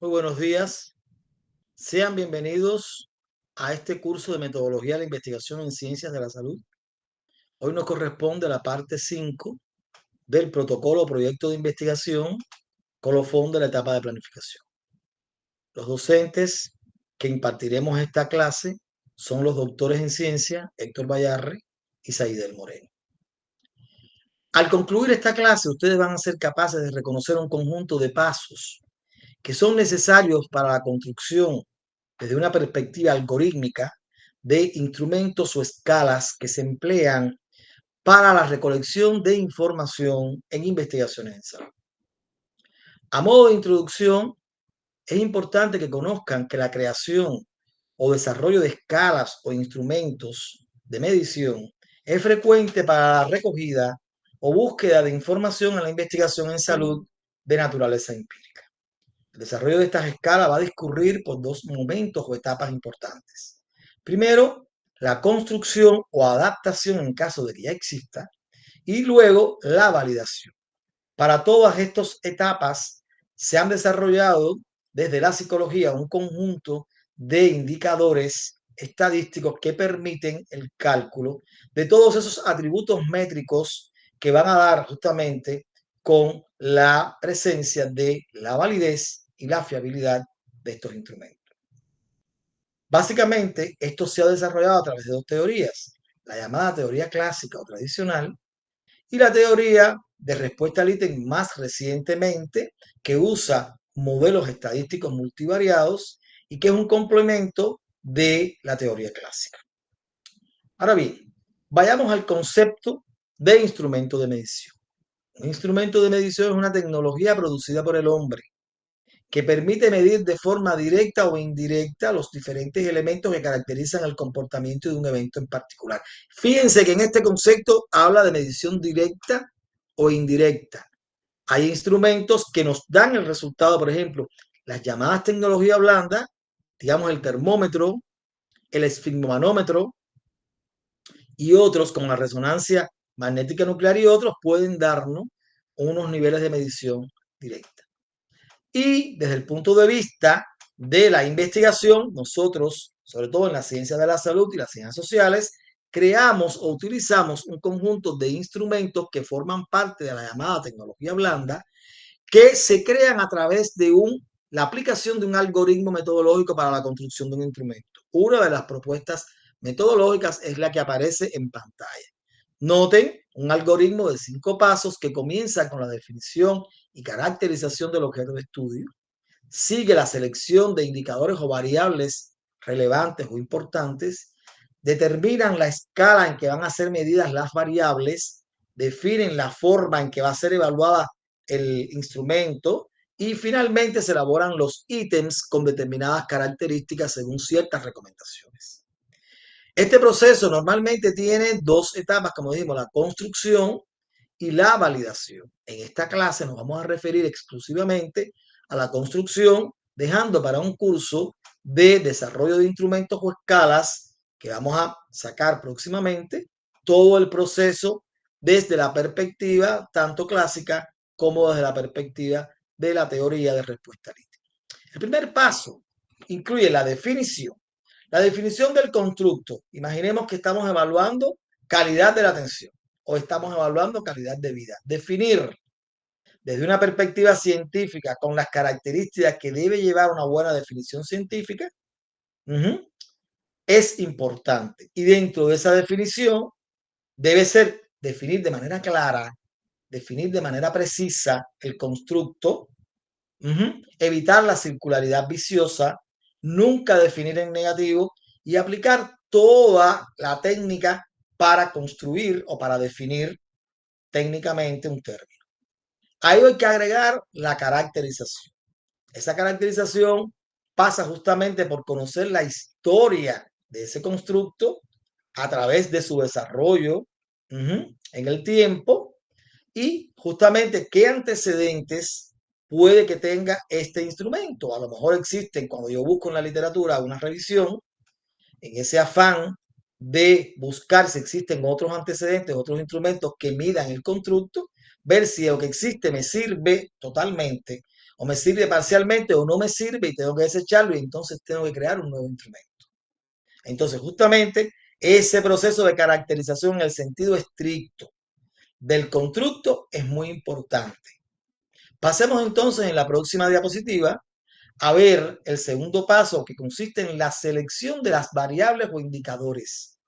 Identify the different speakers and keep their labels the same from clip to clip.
Speaker 1: Muy buenos días. Sean bienvenidos a este curso de metodología de la investigación en ciencias de la salud. Hoy nos corresponde la parte 5 del protocolo o proyecto de investigación, colofón de la etapa de planificación. Los docentes que impartiremos esta clase son los doctores en ciencia Héctor Bayarre y Saidel Moreno. Al concluir esta clase, ustedes van a ser capaces de reconocer un conjunto de pasos que son necesarios para la construcción desde una perspectiva algorítmica de instrumentos o escalas que se emplean para la recolección de información en investigaciones en salud. A modo de introducción, es importante que conozcan que la creación o desarrollo de escalas o instrumentos de medición es frecuente para la recogida o búsqueda de información en la investigación en salud de naturaleza empírica. El desarrollo de estas escalas va a discurrir por dos momentos o etapas importantes. Primero, la construcción o adaptación en caso de que ya exista, y luego la validación. Para todas estas etapas se han desarrollado desde la psicología un conjunto de indicadores estadísticos que permiten el cálculo de todos esos atributos métricos que van a dar justamente con la presencia de la validez y la fiabilidad de estos instrumentos. Básicamente, esto se ha desarrollado a través de dos teorías, la llamada teoría clásica o tradicional y la teoría de respuesta al ítem más recientemente, que usa modelos estadísticos multivariados y que es un complemento de la teoría clásica. Ahora bien, vayamos al concepto de instrumento de medición. Un instrumento de medición es una tecnología producida por el hombre que permite medir de forma directa o indirecta los diferentes elementos que caracterizan el comportamiento de un evento en particular. Fíjense que en este concepto habla de medición directa o indirecta. Hay instrumentos que nos dan el resultado, por ejemplo, las llamadas tecnologías blandas, digamos el termómetro, el esfigmomanómetro y otros como la resonancia magnética nuclear y otros pueden darnos unos niveles de medición directa. Y desde el punto de vista de la investigación, nosotros, sobre todo en la ciencia de la salud y las ciencias sociales, creamos o utilizamos un conjunto de instrumentos que forman parte de la llamada tecnología blanda, que se crean a través de la aplicación de un algoritmo metodológico para la construcción de un instrumento. Una de las propuestas metodológicas es la que aparece en pantalla. Noten un algoritmo de 5 pasos que comienza con la definición y caracterización del objeto de estudio, sigue la selección de indicadores o variables relevantes o importantes, determinan la escala en que van a ser medidas las variables, definen la forma en que va a ser evaluada el instrumento y finalmente se elaboran los ítems con determinadas características según ciertas recomendaciones. Este proceso normalmente tiene dos etapas, como dijimos, la construcción y la validación. En esta clase nos vamos a referir exclusivamente a la construcción, dejando para un curso de desarrollo de instrumentos o escalas que vamos a sacar próximamente todo el proceso desde la perspectiva tanto clásica como desde la perspectiva de la teoría de respuesta al ítem. El primer paso incluye la definición. La definición del constructo. Imaginemos que estamos evaluando calidad de la atención o estamos evaluando calidad de vida. Definir desde una perspectiva científica con las características que debe llevar una buena definición científica es importante. Y dentro de esa definición debe ser definir de manera clara, definir de manera precisa el constructo, evitar la circularidad viciosa, nunca definir en negativo y aplicar toda la técnica para construir o para definir técnicamente un término. Ahí hay que agregar la caracterización. Esa caracterización pasa justamente por conocer la historia de ese constructo a través de su desarrollo en el tiempo y justamente qué antecedentes puede que tenga este instrumento. A lo mejor existen, cuando yo busco en la literatura una revisión, en ese afán de buscar si existen otros antecedentes, otros instrumentos que midan el constructo, ver si lo que existe me sirve totalmente O me sirve parcialmente o no me sirve y tengo que desecharlo y entonces tengo que crear un nuevo instrumento. Entonces, justamente ese proceso de caracterización en el sentido estricto del constructo es muy importante. Pasemos entonces en la próxima diapositiva a ver el segundo paso, que consiste en la selección de las variables o indicadores.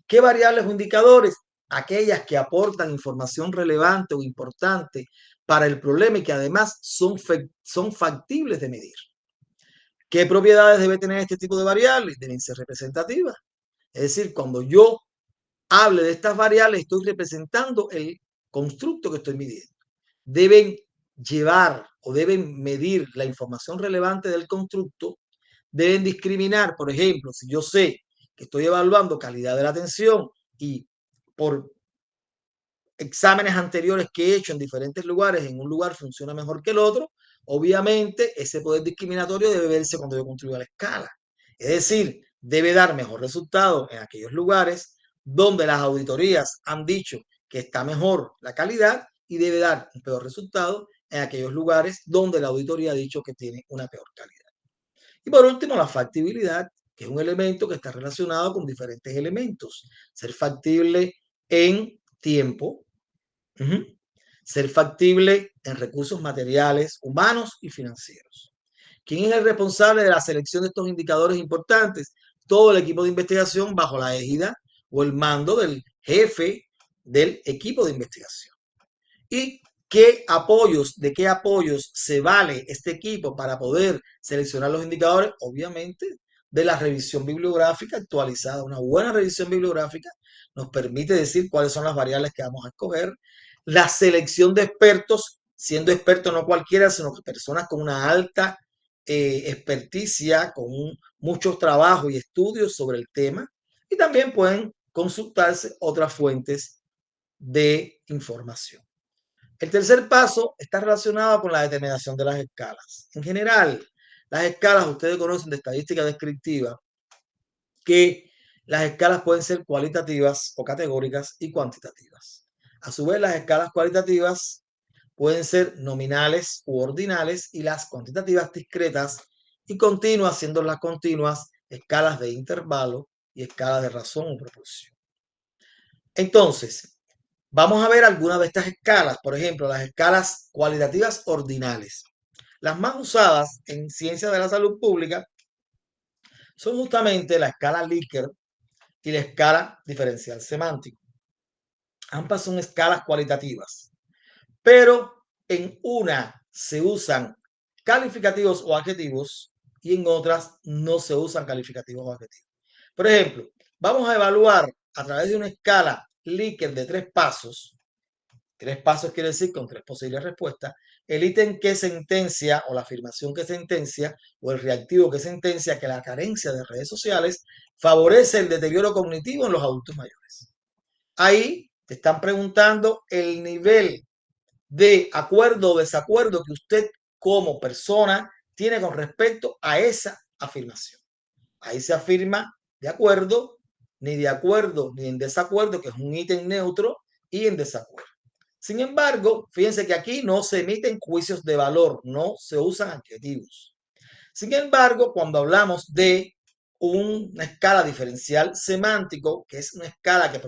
Speaker 1: ¿Qué variables o indicadores? Aquellas que aportan información relevante o importante para el problema y que además son factibles de medir. ¿Qué propiedades debe tener este tipo de variables? Deben ser representativas. Es decir, cuando yo hable de estas variables, estoy representando el constructo que estoy midiendo. Deben llevar o deben medir la información relevante del constructo. Deben discriminar, por ejemplo, si yo sé que estoy evaluando calidad de la atención y por exámenes anteriores que he hecho en diferentes lugares, en un lugar funciona mejor que el otro, obviamente ese poder discriminatorio debe verse cuando yo construyo la escala. Es decir, debe dar mejor resultado en aquellos lugares donde las auditorías han dicho que está mejor la calidad y debe dar un peor resultado en aquellos lugares donde la auditoría ha dicho que tiene una peor calidad. Y por último, la factibilidad, que es un elemento que está relacionado con diferentes elementos. Ser factible en tiempo, ser factible en recursos materiales, humanos y financieros. ¿Quién es el responsable de la selección de estos indicadores importantes? Todo el equipo de investigación bajo la égida o el mando del jefe del equipo de investigación. ¿Y de qué apoyos se vale este equipo para poder seleccionar los indicadores? Obviamente de la revisión bibliográfica actualizada. Una buena revisión bibliográfica nos permite decir cuáles son las variables que vamos a escoger. La selección de expertos, siendo expertos no cualquiera, sino que personas con una alta experticia, con muchos trabajos y estudios sobre el tema. Y también pueden consultarse otras fuentes de información. El tercer paso está relacionado con la determinación de las escalas. En general, las escalas, ustedes conocen de estadística descriptiva, que las escalas pueden ser cualitativas o categóricas y cuantitativas. A su vez, las escalas cualitativas pueden ser nominales u ordinales y las cuantitativas discretas y continuas, siendo las continuas escalas de intervalo y escalas de razón o proporción. Entonces, vamos a ver algunas de estas escalas, por ejemplo, las escalas cualitativas ordinales. Las más usadas en ciencias de la salud pública son justamente la escala Likert y la escala diferencial semántico. Ambas son escalas cualitativas, pero en una se usan calificativos o adjetivos y en otras no se usan calificativos o adjetivos. Por ejemplo, vamos a evaluar a través de una escala Likert de 3 pasos. 3 pasos quiere decir con 3 posibles respuestas. El ítem que sentencia o la afirmación que sentencia o el reactivo que sentencia que la carencia de redes sociales favorece el deterioro cognitivo en los adultos mayores. Ahí te están preguntando el nivel de acuerdo o desacuerdo que usted como persona tiene con respecto a esa afirmación. Ahí se afirma de acuerdo, ni en desacuerdo, que es un ítem neutro, y en desacuerdo. Sin embargo, fíjense que aquí no se emiten juicios de valor, no se usan adjetivos. Sin embargo, cuando hablamos de una escala diferencial semántico, que es una escala que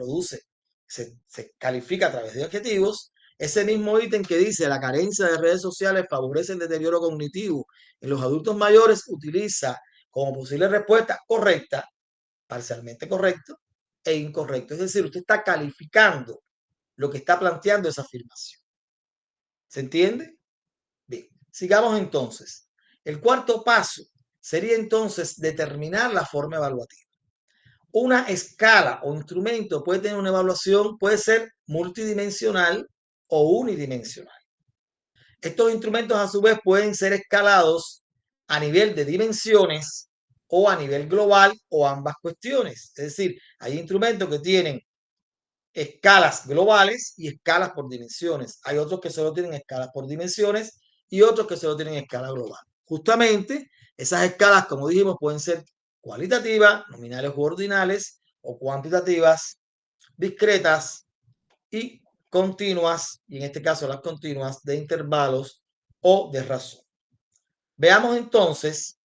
Speaker 1: se califica a través de adjetivos, ese mismo ítem que dice la carencia de redes sociales favorece el deterioro cognitivo en los adultos mayores utiliza como posible respuesta correcta, parcialmente correcto e incorrecto. Es decir, usted está calificando lo que está planteando esa afirmación. ¿Se entiende? Bien, sigamos entonces. El cuarto paso sería entonces determinar la forma evaluativa. Una escala o instrumento puede tener una evaluación, puede ser multidimensional o unidimensional. Estos instrumentos a su vez pueden ser escalados a nivel de dimensiones o a nivel global o ambas cuestiones. Es decir, hay instrumentos que tienen escalas globales y escalas por dimensiones. Hay otros que solo tienen escalas por dimensiones y otros que solo tienen escala global. Justamente esas escalas, como dijimos, pueden ser cualitativas, nominales u ordinales, o cuantitativas, discretas y continuas, y en este caso las continuas de intervalos o de razón. Veamos entonces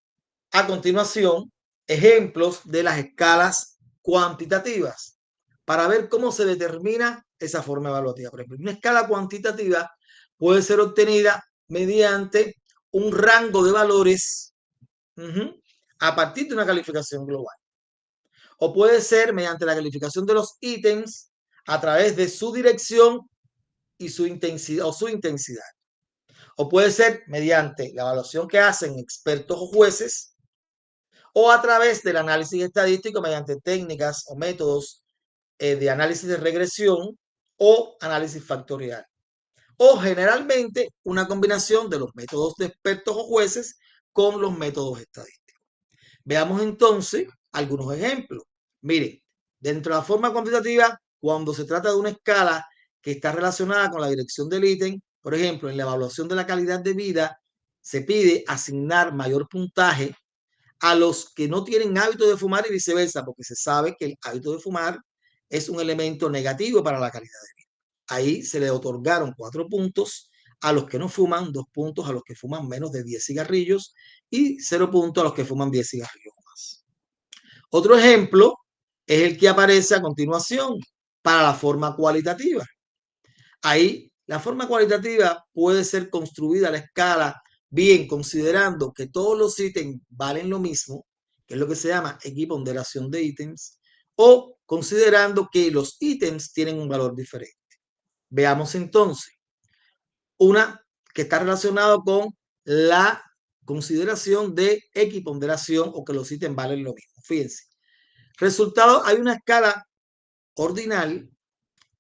Speaker 1: a continuación ejemplos de las escalas cuantitativas para ver cómo se determina esa forma evaluativa. Por ejemplo, una escala cuantitativa puede ser obtenida mediante un rango de valores a partir de una calificación global. O puede ser mediante la calificación de los ítems a través de su dirección y su intensidad o puede ser mediante la evaluación que hacen expertos o jueces, o a través del análisis estadístico mediante técnicas o métodos de análisis de regresión o análisis factorial. O generalmente una combinación de los métodos de expertos o jueces con los métodos estadísticos. Veamos entonces algunos ejemplos. Miren, dentro de la forma cuantitativa, cuando se trata de una escala que está relacionada con la dirección del ítem, por ejemplo, en la evaluación de la calidad de vida, se pide asignar mayor puntaje a los que no tienen hábito de fumar y viceversa, porque se sabe que el hábito de fumar es un elemento negativo para la calidad de vida. Ahí se le otorgaron 4 puntos a los que no fuman, 2 puntos a los que fuman menos de 10 cigarrillos y 0 puntos a los que fuman 10 cigarrillos más. Otro ejemplo es el que aparece a continuación para la forma cualitativa. Ahí la forma cualitativa puede ser construida a la escala bien considerando que todos los ítems valen lo mismo, que es lo que se llama equiponderación de ítems, o considerando que los ítems tienen un valor diferente. Veamos entonces una que está relacionado con la consideración de equiponderación o que los ítems valen lo mismo. Fíjense, resultado, hay una escala ordinal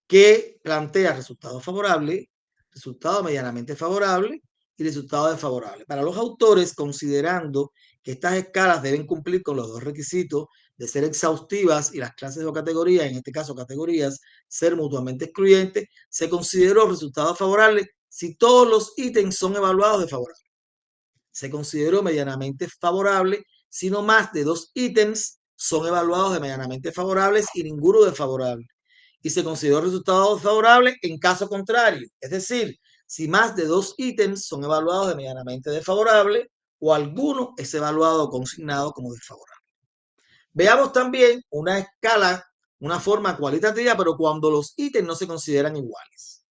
Speaker 1: que plantea resultados favorables, resultado medianamente favorable y resultado desfavorable. Para los autores, considerando que estas escalas deben cumplir con los dos requisitos de ser exhaustivas y las clases o categorías, en este caso categorías, ser mutuamente excluyentes, se consideró resultados favorables si todos los ítems son evaluados de favorable. Se consideró medianamente favorable si no más de 2 ítems son evaluados de medianamente favorables y ninguno desfavorable. Y se consideró resultado favorable en caso contrario, es decir, si más de 2 ítems son evaluados de medianamente desfavorable o alguno es evaluado o consignado como desfavorable. Veamos también una escala, una forma cualitativa, pero cuando los ítems no se consideran iguales.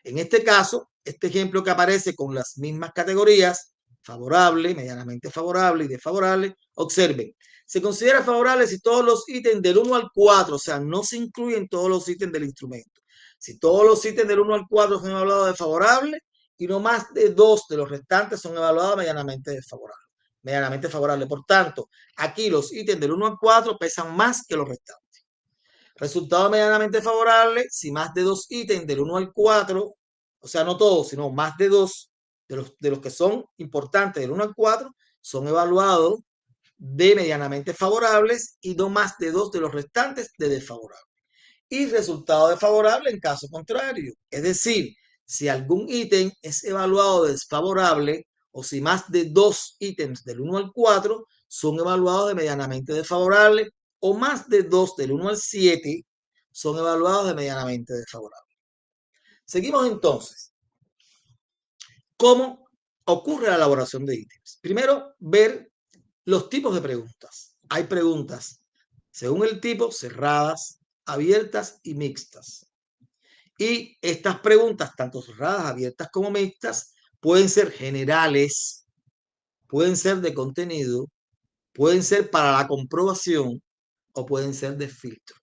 Speaker 1: En este caso, este ejemplo que aparece con las mismas categorías, favorable, medianamente favorable y desfavorable, observen, se considera favorable si todos los ítems del 1 al 4, o sea, no se incluyen todos los ítems del instrumento. Si todos los ítems del 1 al 4 son evaluados de favorable y no más de 2 de los restantes son evaluados medianamente desfavorable. Medianamente favorable. Por tanto, aquí los ítems del 1 al 4 pesan más que los restantes. Resultado medianamente favorable si más de 2 ítems del 1 al 4, o sea, no todos, sino más de 2 de los que son importantes del 1 al 4, son evaluados de medianamente favorables y no más de 2 de los restantes de desfavorables. Y resultado desfavorable en caso contrario. Es decir, si algún ítem es evaluado desfavorable o si más de 2 ítems del 1 al 4 son evaluados de medianamente desfavorable o más de 2 del 1 al 7 son evaluados de medianamente desfavorable. Seguimos entonces. ¿Cómo ocurre la elaboración de ítems? Primero, ver los tipos de preguntas. Hay preguntas, según el tipo, cerradas, abiertas y mixtas. Y estas preguntas, tanto cerradas, abiertas como mixtas, pueden ser generales, pueden ser de contenido, pueden ser para la comprobación o pueden ser de filtro.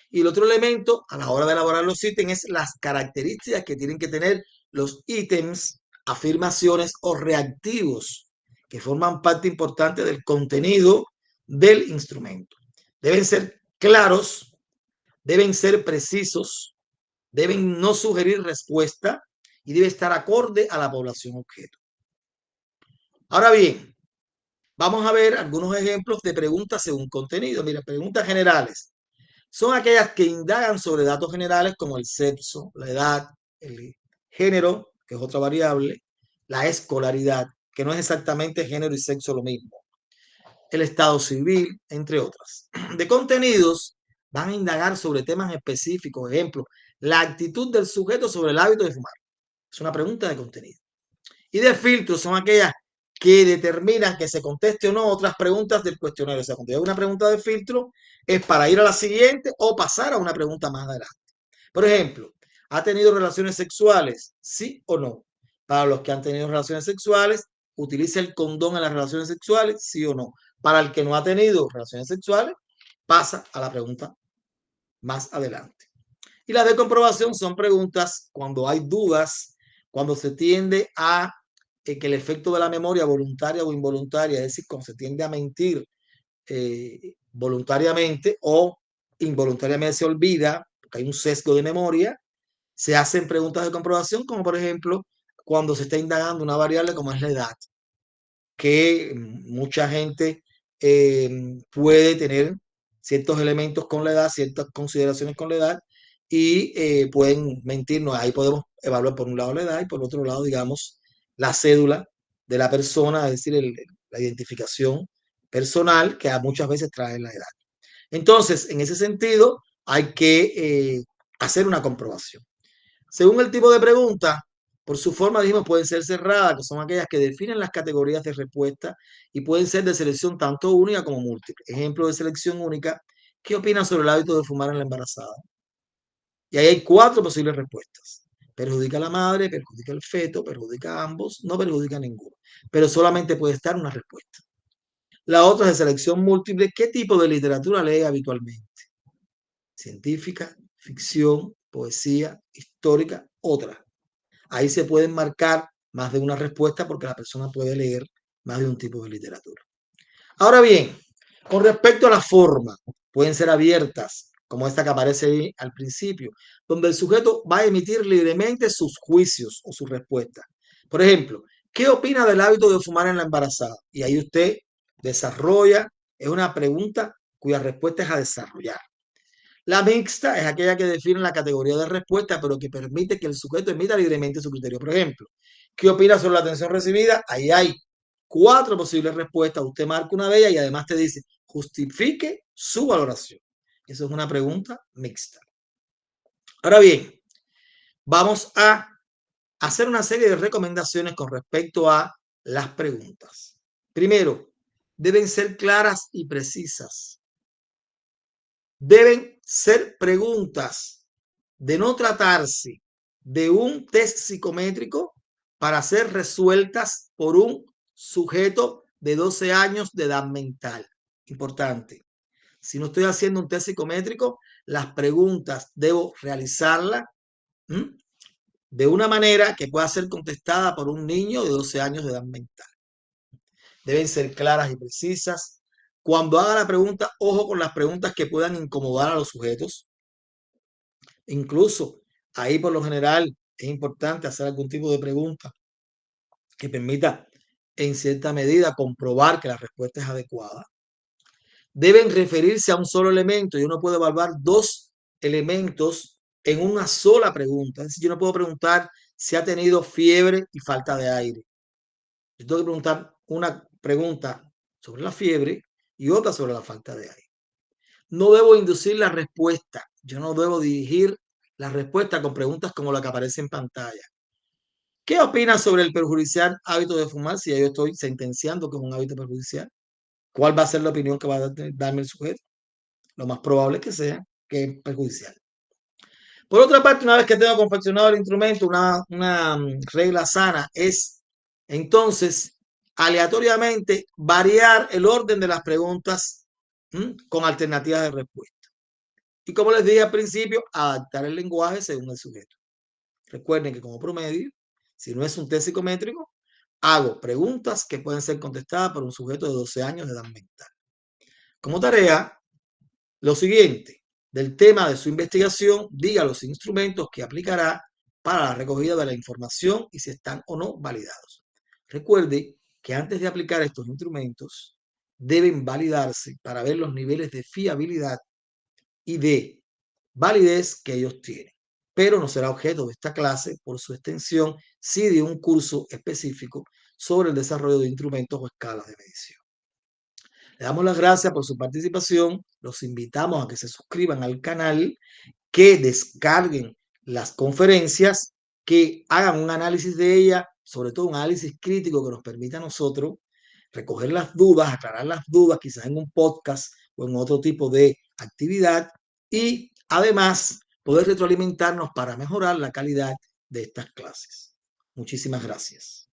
Speaker 1: Y el otro elemento a la hora de elaborar los ítems es las características que tienen que tener los ítems, afirmaciones o reactivos que forman parte importante del contenido del instrumento. Deben ser claros, deben ser precisos, deben no sugerir respuesta y debe estar acorde a la población objeto. Ahora bien, vamos a ver algunos ejemplos de preguntas según contenido. Mira, preguntas generales. Son aquellas que indagan sobre datos generales como el sexo, la edad, el género, que es otra variable, la escolaridad, que no es exactamente género y sexo lo mismo, el estado civil, entre otras. De contenidos, van a indagar sobre temas específicos, ejemplo, la actitud del sujeto sobre el hábito de fumar. Es una pregunta de contenido. Y de filtros son aquellas que determinan que se conteste o no otras preguntas del cuestionario. O sea, cuando hay una pregunta de filtro, es para ir a la siguiente o pasar a una pregunta más adelante. Por ejemplo, ¿ha tenido relaciones sexuales? ¿Sí o no? Para los que han tenido relaciones sexuales, ¿utiliza el condón en las relaciones sexuales? ¿Sí o no? Para el que no ha tenido relaciones sexuales, pasa a la pregunta más adelante. Y las de comprobación son preguntas cuando hay dudas, cuando se tiende a que el efecto de la memoria voluntaria o involuntaria, es decir, cuando se tiende a mentir voluntariamente o involuntariamente se olvida, porque hay un sesgo de memoria, se hacen preguntas de comprobación, como por ejemplo cuando se está indagando una variable como es la edad, que mucha gente puede tener ciertos elementos con la edad, ciertas consideraciones con la edad y pueden mentirnos. Ahí podemos evaluar por un lado la edad y por otro lado, digamos, la cédula de la persona, es decir, la identificación personal que muchas veces trae la edad. Entonces, en ese sentido, hay que hacer una comprobación. Según el tipo de pregunta, por su forma, dijimos, pueden ser cerradas, que son aquellas que definen las categorías de respuesta y pueden ser de selección tanto única como múltiple. Ejemplo de selección única, ¿qué opinan sobre el hábito de fumar en la embarazada? Y ahí hay 4 posibles respuestas. Perjudica a la madre, perjudica al feto, perjudica a ambos, no perjudica a ninguno. Pero solamente puede estar una respuesta. La otra es de selección múltiple. ¿Qué tipo de literatura lee habitualmente? Científica, ficción, poesía, histórica, otra. Ahí se pueden marcar más de una respuesta porque la persona puede leer más de un tipo de literatura. Ahora bien, con respecto a la forma, pueden ser abiertas, como esta que aparece ahí al principio, donde el sujeto va a emitir libremente sus juicios o sus respuestas. Por ejemplo, ¿qué opina del hábito de fumar en la embarazada? Y ahí usted desarrolla, es una pregunta cuya respuesta es a desarrollar. La mixta es aquella que define la categoría de respuesta, pero que permite que el sujeto emita libremente su criterio. Por ejemplo, ¿qué opina sobre la atención recibida? Ahí hay 4 posibles respuestas. Usted marca una de ellas y además te dice, justifique su valoración. Eso es una pregunta mixta. Ahora bien, vamos a hacer una serie de recomendaciones con respecto a las preguntas. Primero, deben ser claras y precisas. Deben ser preguntas de no tratarse de un test psicométrico para ser resueltas por un sujeto de 12 años de edad mental. Importante. Si no estoy haciendo un test psicométrico, las preguntas debo realizarlas de una manera que pueda ser contestada por un niño de 12 años de edad mental. Deben ser claras y precisas. Cuando haga la pregunta, ojo con las preguntas que puedan incomodar a los sujetos. Incluso ahí por lo general es importante hacer algún tipo de pregunta que permita en cierta medida comprobar que la respuesta es adecuada. Deben referirse a un solo elemento y uno puede evaluar 2 elementos en una sola pregunta. Es decir, yo no puedo preguntar si ha tenido fiebre y falta de aire. Yo tengo que preguntar una pregunta sobre la fiebre y otra sobre la falta de aire. No debo inducir la respuesta. Yo no debo dirigir la respuesta con preguntas como la que aparece en pantalla. ¿Qué opinas sobre el perjudicial hábito de fumar si yo estoy sentenciando que es un hábito perjudicial? ¿Cuál va a ser la opinión que va a darme el sujeto? Lo más probable es que sea que es perjudicial. Por otra parte, una vez que tengo confeccionado el instrumento, una regla sana es entonces aleatoriamente variar el orden de las preguntas con alternativas de respuesta. Y como les dije al principio, adaptar el lenguaje según el sujeto. Recuerden que como promedio, si no es un test psicométrico, hago preguntas que pueden ser contestadas por un sujeto de 12 años de edad mental. Como tarea, lo siguiente, del tema de su investigación, diga los instrumentos que aplicará para la recogida de la información y si están o no validados. Recuerde que antes de aplicar estos instrumentos, deben validarse para ver los niveles de fiabilidad y de validez que ellos tienen. Pero no será objeto de esta clase por su extensión, sí de un curso específico sobre el desarrollo de instrumentos o escalas de medición. Le damos las gracias por su participación. Los invitamos a que se suscriban al canal, que descarguen las conferencias, que hagan un análisis de ellas sobre todo un análisis crítico que nos permita a nosotros recoger las dudas, aclarar las dudas, quizás en un podcast o en otro tipo de actividad y además poder retroalimentarnos para mejorar la calidad de estas clases. Muchísimas gracias.